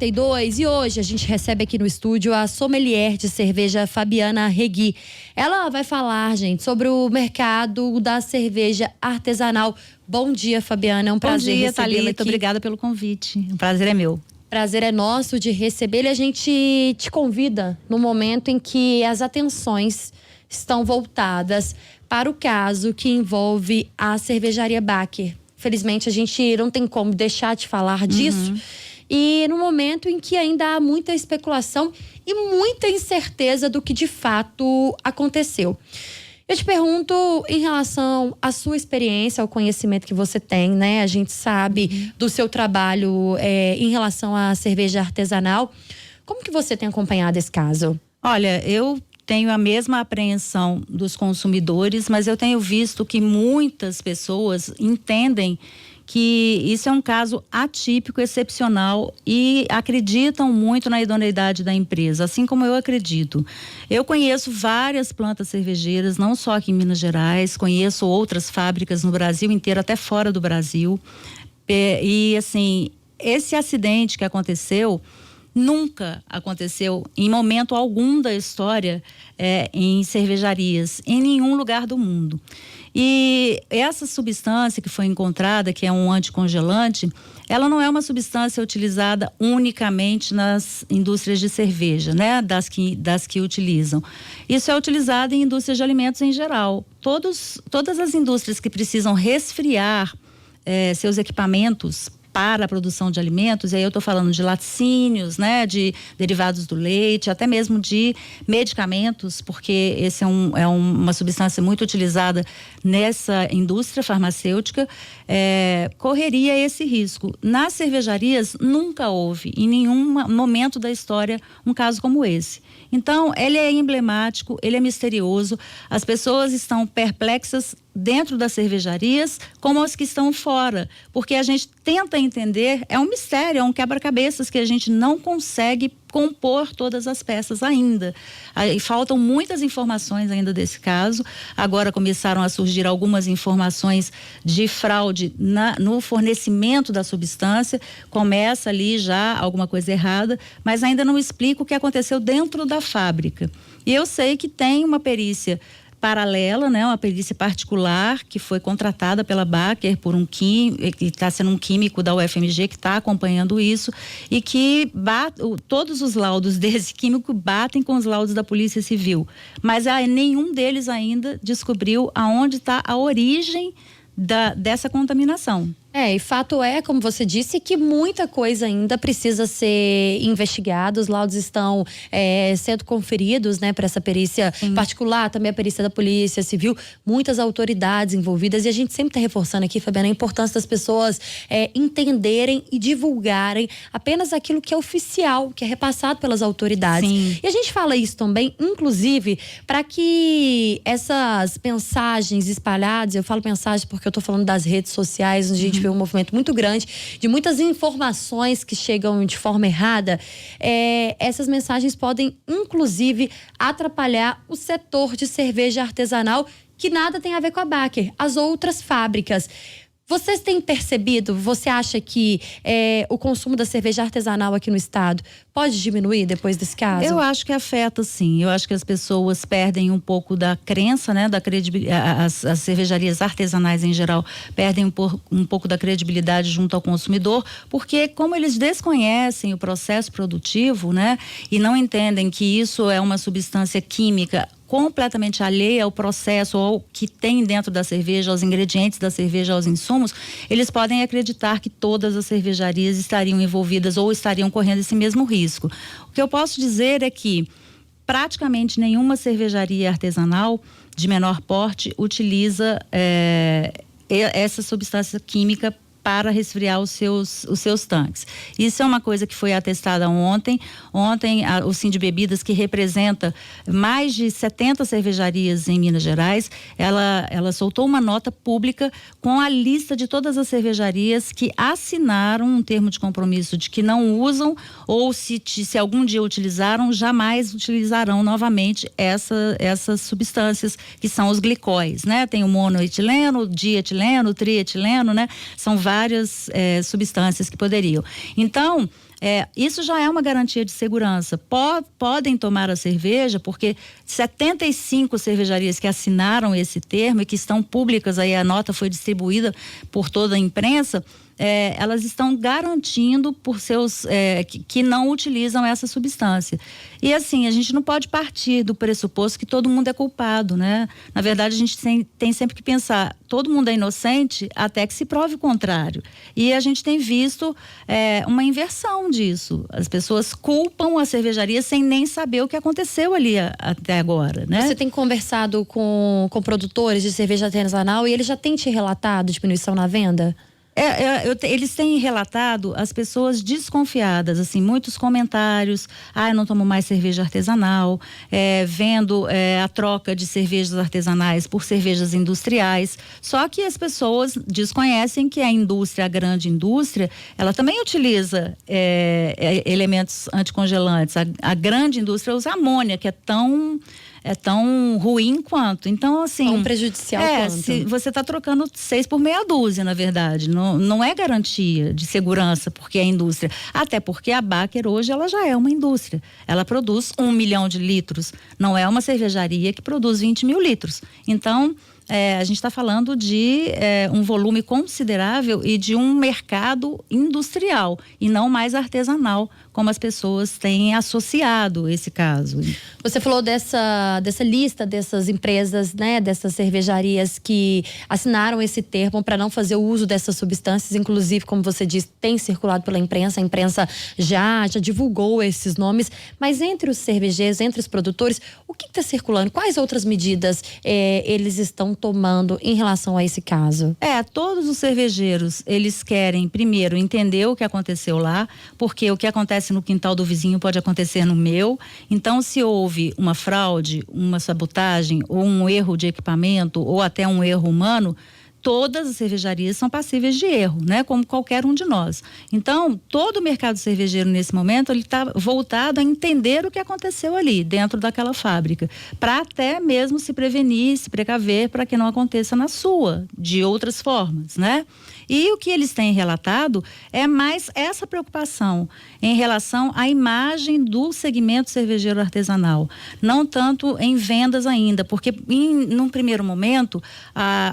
E hoje a gente recebe aqui no estúdio a sommelier de cerveja Fabiana Regui. Ela vai falar, gente, sobre o mercado da cerveja artesanal. Bom dia, Fabiana, é um prazer recebê-la aqui. Bom dia, Thalita, obrigada pelo convite. O prazer é meu. Prazer é nosso de recebê-la e a gente te convida no momento em que as atenções estão voltadas para o caso que envolve a cervejaria Baker. Felizmente a gente não tem como deixar de falar disso. E no momento em que ainda há muita especulação e muita incerteza do que de fato aconteceu. Eu te pergunto em relação à sua experiência, ao conhecimento que você tem, né? A gente sabe do seu trabalho em relação à cerveja artesanal. Como que você tem acompanhado esse caso? Olha, eu tenho a mesma apreensão dos consumidores, mas eu tenho visto que muitas pessoas entendem que isso é um caso atípico, excepcional e acreditam muito na idoneidade da empresa, assim como eu acredito. Eu conheço várias plantas cervejeiras, não só aqui em Minas Gerais, conheço outras fábricas no Brasil inteiro, até fora do Brasil. E assim, esse acidente que aconteceu nunca aconteceu em momento algum da história em cervejarias, em nenhum lugar do mundo. E essa substância que foi encontrada, que é um anticongelante, ela não é uma substância utilizada unicamente nas indústrias de cerveja, né? Das que utilizam. Isso é utilizado em indústrias de alimentos em geral. Todas as indústrias que precisam resfriar seus equipamentos para a produção de alimentos, e aí eu estou falando de laticínios, né, de derivados do leite, até mesmo de medicamentos, porque esse é uma substância muito utilizada nessa indústria farmacêutica, correria esse risco. Nas cervejarias nunca houve, em nenhum momento da história, um caso como esse. Então, ele é emblemático, ele é misterioso, as pessoas estão perplexas dentro das cervejarias como as que estão fora, porque a gente tenta entender, é um mistério, é um quebra-cabeças que a gente não consegue compor todas as peças ainda. Aí faltam muitas informações ainda desse caso. Agora começaram a surgir algumas informações de fraude no fornecimento da substância. Começa ali já alguma coisa errada, mas ainda não explica o que aconteceu dentro da fábrica. E eu sei que tem uma perícia paralela, né, uma perícia particular que foi contratada pela Baker por que está sendo um químico da UFMG que está acompanhando isso e que todos os laudos desse químico batem com os laudos da Polícia Civil, mas nenhum deles ainda descobriu aonde está a origem dessa contaminação. E fato é, como você disse, que muita coisa ainda precisa ser investigada. Os laudos estão sendo conferidos, né, para essa perícia particular, também a perícia da Polícia Civil, muitas autoridades envolvidas. E a gente sempre está reforçando aqui, Fabiana, a importância das pessoas entenderem e divulgarem apenas aquilo que é oficial, que é repassado pelas autoridades. E a gente fala isso também, inclusive, para que essas mensagens espalhadas, eu falo mensagens porque eu estou falando das redes sociais, onde a gente vê um movimento muito grande de muitas informações que chegam de forma errada. Essas mensagens podem, inclusive, atrapalhar o setor de cerveja artesanal, que nada tem a ver com a Baker, as outras fábricas. Vocês têm percebido, você acha que o consumo da cerveja artesanal aqui no estado pode diminuir depois desse caso? Eu acho que afeta, sim. Eu acho que as pessoas perdem um pouco da crença, né, da credibilidade. As cervejarias artesanais em geral perdem um pouco da credibilidade junto ao consumidor, porque como eles desconhecem o processo produtivo, né, e não entendem que isso é uma substância química completamente alheia ao processo ou ao que tem dentro da cerveja, aos ingredientes da cerveja, aos insumos, eles podem acreditar que todas as cervejarias estariam envolvidas ou estariam correndo esse mesmo risco. O que eu posso dizer é que praticamente nenhuma cervejaria artesanal de menor porte utiliza essa substância química para resfriar os seus tanques. Isso é uma coisa que foi atestada ontem. Ontem, o Sindibebidas, que representa mais de 70 cervejarias em Minas Gerais, ela soltou uma nota pública com a lista de todas as cervejarias que assinaram um termo de compromisso de que não usam ou se algum dia utilizaram, jamais utilizarão novamente essas substâncias que são os glicóis, né? Tem o monoetileno, o dietileno, o trietileno, né? São várias substâncias que poderiam. Então, Isso já é uma garantia de segurança. Podem tomar a cerveja, porque 75 cervejarias que assinaram esse termo e que estão públicas, aí a nota foi distribuída por toda a imprensa, elas estão garantindo por seus que não utilizam essa substância. E assim, a gente não pode partir do pressuposto que todo mundo é culpado, né? Na verdade, a gente tem sempre que pensar, todo mundo é inocente até que se prove o contrário. E a gente tem visto uma inversão disso. As pessoas culpam a cervejaria sem nem saber o que aconteceu ali até agora, né? Você tem conversado com produtores de cerveja artesanal e eles já têm te relatado diminuição na venda? Eles têm relatado as pessoas desconfiadas, assim, muitos comentários, eu não tomo mais cerveja artesanal, vendo a troca de cervejas artesanais por cervejas industriais, só que as pessoas desconhecem que a grande indústria, ela também utiliza elementos anticongelantes. A grande indústria usa amônia, que é tão ruim quanto. Então, assim... Tão prejudicial quanto. Se você está trocando 6 por meia dúzia, na verdade. Não é garantia de segurança, porque é indústria. Até porque a Baker hoje, ela já é uma indústria. Ela produz 1 milhão de litros. Não é uma cervejaria que produz 20 mil litros. Então... a gente está falando de um volume considerável e de um mercado industrial e não mais artesanal, como as pessoas têm associado esse caso. Você falou dessa lista dessas empresas, né, dessas cervejarias que assinaram esse termo para não fazer o uso dessas substâncias, inclusive, como você disse, tem circulado pela imprensa, a imprensa já divulgou esses nomes, mas entre os cervejeiros, entre os produtores, o que está circulando? Quais outras medidas eles estão tomando em relação a esse caso? Todos os cervejeiros, eles querem primeiro entender o que aconteceu lá, porque o que acontece no quintal do vizinho pode acontecer no meu. Então, se houve uma fraude, uma sabotagem ou um erro de equipamento ou até um erro humano, todas as cervejarias são passíveis de erro, né? Como qualquer um de nós. Então, todo o mercado cervejeiro nesse momento, ele está voltado a entender o que aconteceu ali, dentro daquela fábrica, para até mesmo se prevenir, se precaver para que não aconteça na sua, de outras formas, né? E o que eles têm relatado é mais essa preocupação em relação à imagem do segmento cervejeiro artesanal, não tanto em vendas ainda, porque num primeiro momento,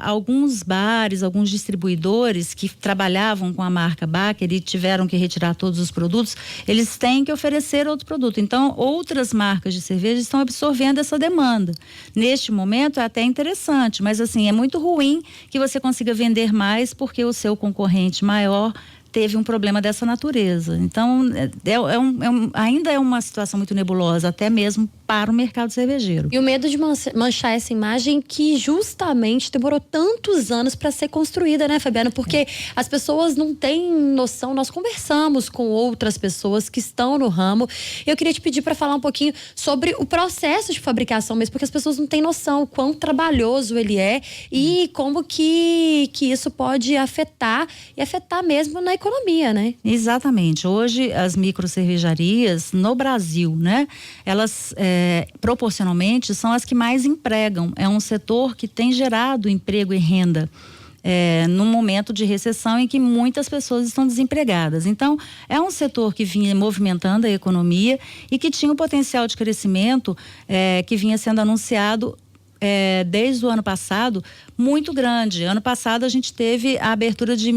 alguns bares, alguns distribuidores que trabalhavam com a marca Baker e tiveram que retirar todos os produtos, eles têm que oferecer outro produto. Então, outras marcas de cerveja estão absorvendo essa demanda. Neste momento é até interessante, mas assim, é muito ruim que você consiga vender mais porque o seu concorrente maior teve um problema dessa natureza. Então, ainda é uma situação muito nebulosa, até mesmo para o mercado cervejeiro. E o medo de manchar essa imagem que justamente demorou tantos anos para ser construída, né, Fabiana? Porque as pessoas não têm noção. Nós conversamos com outras pessoas que estão no ramo. Eu queria te pedir para falar um pouquinho sobre o processo de fabricação mesmo, porque as pessoas não têm noção o quão trabalhoso ele é e como que isso pode afetar mesmo na economia, né? Exatamente. Hoje, as microcervejarias no Brasil, né, elas proporcionalmente são as que mais empregam. É um setor que tem gerado emprego e renda num momento de recessão em que muitas pessoas estão desempregadas. Então, é um setor que vinha movimentando a economia e que tinha um potencial de crescimento que vinha sendo anunciado desde o ano passado, muito grande. Ano passado a gente teve a abertura de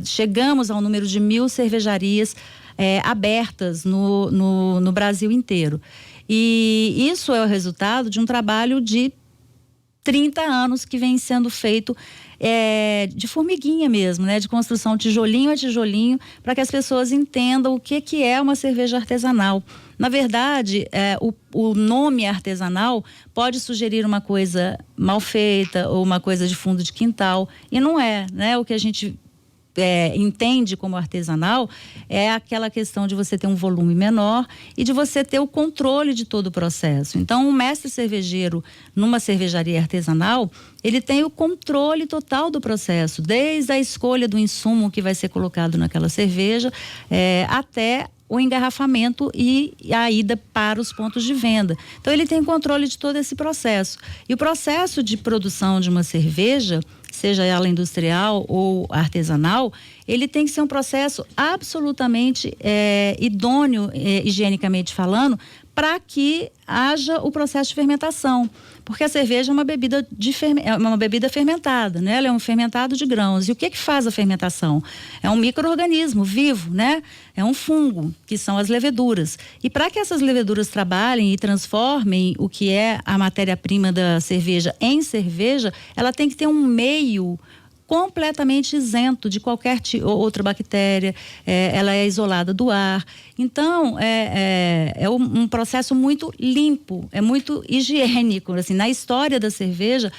chegamos ao número de 1.000 cervejarias abertas no Brasil inteiro. E isso é o resultado de um trabalho de 30 anos que vem sendo feito de formiguinha mesmo, né? De construção tijolinho a tijolinho, para que as pessoas entendam o que é uma cerveja artesanal. Na verdade, o nome artesanal pode sugerir uma coisa mal feita ou uma coisa de fundo de quintal, e não é, né? O que a gente entende como artesanal é aquela questão de você ter um volume menor e de você ter o controle de todo o processo. Então, um mestre cervejeiro numa cervejaria artesanal, ele tem o controle total do processo, desde a escolha do insumo que vai ser colocado naquela cerveja até o engarrafamento e a ida para os pontos de venda. Então, ele tem controle de todo esse processo. E o processo de produção de uma cerveja seja ela industrial ou artesanal, ele tem que ser um processo absolutamente idôneo, higienicamente falando, para que haja o processo de fermentação. Porque a cerveja é uma bebida fermentada, né? Ela é um fermentado de grãos. E o que faz a fermentação? É um micro-organismo vivo, né? É um fungo, que são as leveduras. E para que essas leveduras trabalhem e transformem o que é a matéria-prima da cerveja em cerveja, ela tem que ter um meio completamente isento de qualquer outra bactéria, ela é isolada do ar. Então, é um processo muito limpo, é muito higiênico. Assim, na história da cerveja,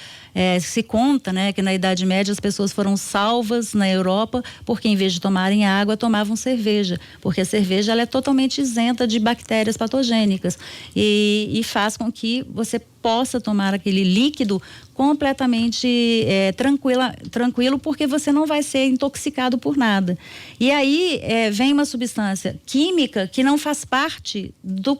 se conta, né, que na Idade Média as pessoas foram salvas na Europa porque, em vez de tomarem água, tomavam cerveja. Porque a cerveja ela é totalmente isenta de bactérias patogênicas e faz com que você possa tomar aquele líquido completamente tranquilo, porque você não vai ser intoxicado por nada. E aí vem uma substância química que não faz parte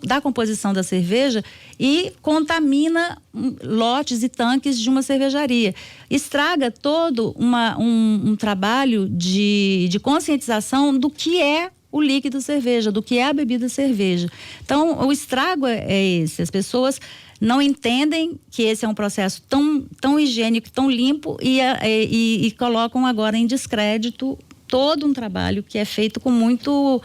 da composição da cerveja e contamina lotes e tanques de uma cervejaria. Estraga todo um trabalho de conscientização do que é o líquido cerveja, do que é a bebida cerveja. Então, o estrago é esse. As pessoas não entendem que esse é um processo tão higiênico, tão limpo e colocam agora em descrédito todo um trabalho que é feito com muito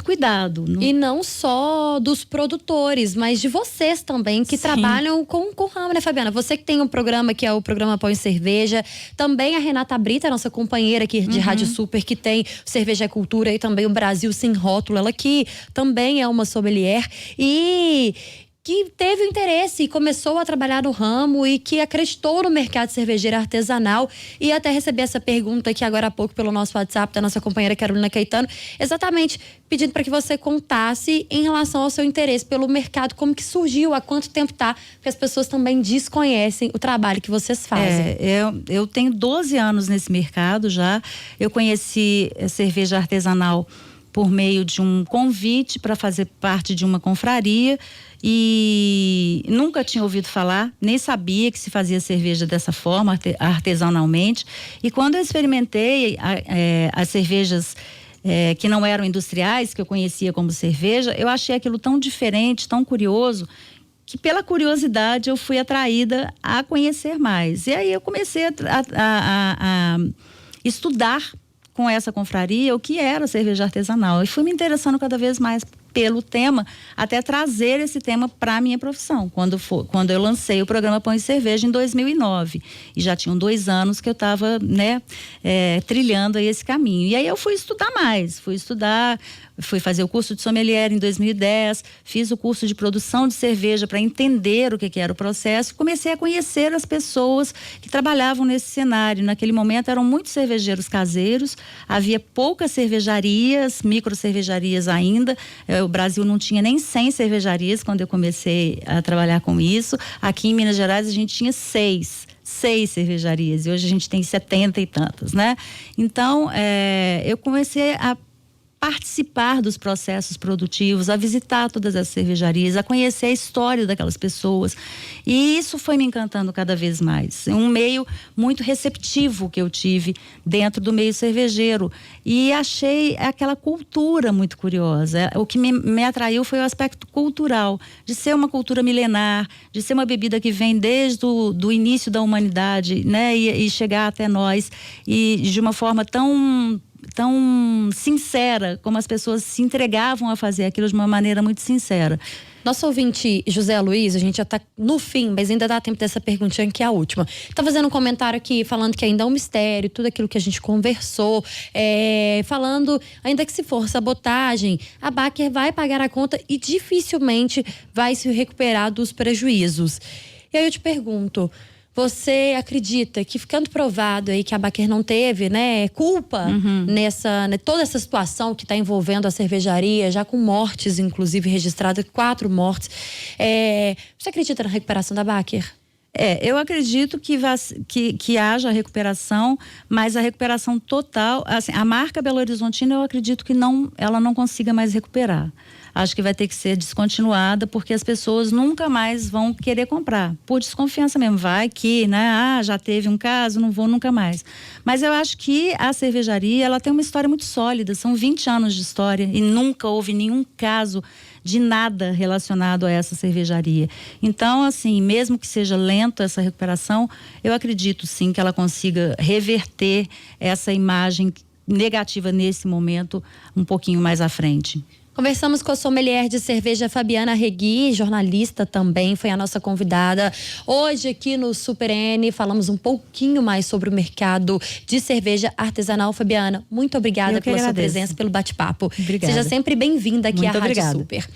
cuidado. E não só dos produtores, mas de vocês também, que trabalham com o ramo, né, Fabiana? Você que tem um programa que é o programa Pão e Cerveja, também a Renata Brita, nossa companheira aqui de Rádio Super, que tem Cerveja é Cultura e também o Brasil Sem Rótulo, ela que também é uma sommelier e que teve o interesse e começou a trabalhar no ramo e que acreditou no mercado cervejeiro artesanal. E até recebi essa pergunta aqui agora há pouco pelo nosso WhatsApp da nossa companheira Carolina Caetano, exatamente pedindo para que você contasse em relação ao seu interesse pelo mercado, como que surgiu, há quanto tempo tá, porque as pessoas também desconhecem o trabalho que vocês fazem. Eu tenho 12 anos nesse mercado já. Eu conheci cerveja artesanal por meio de um convite para fazer parte de uma confraria e nunca tinha ouvido falar, nem sabia que se fazia cerveja dessa forma, artesanalmente. E quando eu experimentei as cervejas que não eram industriais, que eu conhecia como cerveja, eu achei aquilo tão diferente, tão curioso, que pela curiosidade eu fui atraída a conhecer mais. E aí eu comecei a estudar com essa confraria o que era cerveja artesanal e fui me interessando cada vez mais pelo tema, até trazer esse tema para a minha profissão, quando eu lancei o programa Pão e Cerveja em 2009, e já tinham 2 anos que eu estava, trilhando aí esse caminho. E aí eu fui estudar mais, fui fazer o curso de sommelier em 2010, fiz o curso de produção de cerveja para entender o que era o processo, e comecei a conhecer as pessoas que trabalhavam nesse cenário. Naquele momento eram muitos cervejeiros caseiros, havia poucas cervejarias, micro cervejarias ainda. O Brasil não tinha nem 100 cervejarias quando eu comecei a trabalhar com isso. Aqui em Minas Gerais a gente tinha 6 cervejarias e hoje a gente tem 70 e tantas, né? Então, eu comecei a participar dos processos produtivos, a visitar todas as cervejarias, a conhecer a história daquelas pessoas, e isso foi me encantando cada vez mais. Um meio muito receptivo que eu tive dentro do meio cervejeiro, e achei aquela cultura muito curiosa. O que me atraiu foi o aspecto cultural, de ser uma cultura milenar, de ser uma bebida que vem desde do início da humanidade, né, e chegar até nós, e de uma forma tão sincera, como as pessoas se entregavam a fazer aquilo de uma maneira muito sincera. Nosso ouvinte José Luiz, a gente já tá no fim, mas ainda dá tempo dessa perguntinha que é a última. Tá fazendo um comentário aqui, falando que ainda é um mistério, tudo aquilo que a gente conversou, falando, ainda que se for sabotagem, a Baker vai pagar a conta e dificilmente vai se recuperar dos prejuízos. E aí eu te pergunto, você acredita que, ficando provado aí que a Baker não teve, né, culpa nessa, toda essa situação que está envolvendo a cervejaria, já com mortes, inclusive registradas, 4 mortes, você acredita na recuperação da Baker? Eu acredito que haja recuperação, mas a recuperação total, assim, a marca Belo Horizontina, eu acredito que ela não consiga mais recuperar. Acho que vai ter que ser descontinuada, porque as pessoas nunca mais vão querer comprar, por desconfiança mesmo. Vai que, né, já teve um caso, não vou nunca mais. Mas eu acho que a cervejaria, ela tem uma história muito sólida, são 20 anos de história e nunca houve nenhum caso de nada relacionado a essa cervejaria. Então, assim, mesmo que seja lenta essa recuperação, eu acredito sim que ela consiga reverter essa imagem negativa nesse momento um pouquinho mais à frente. Conversamos com a sommelier de cerveja Fabiana Regui, jornalista também, foi a nossa convidada. Hoje aqui no Super N falamos um pouquinho mais sobre o mercado de cerveja artesanal. Fabiana, muito obrigada pela sua presença, pelo bate-papo. Seja sempre bem-vinda aqui à Rádio Super.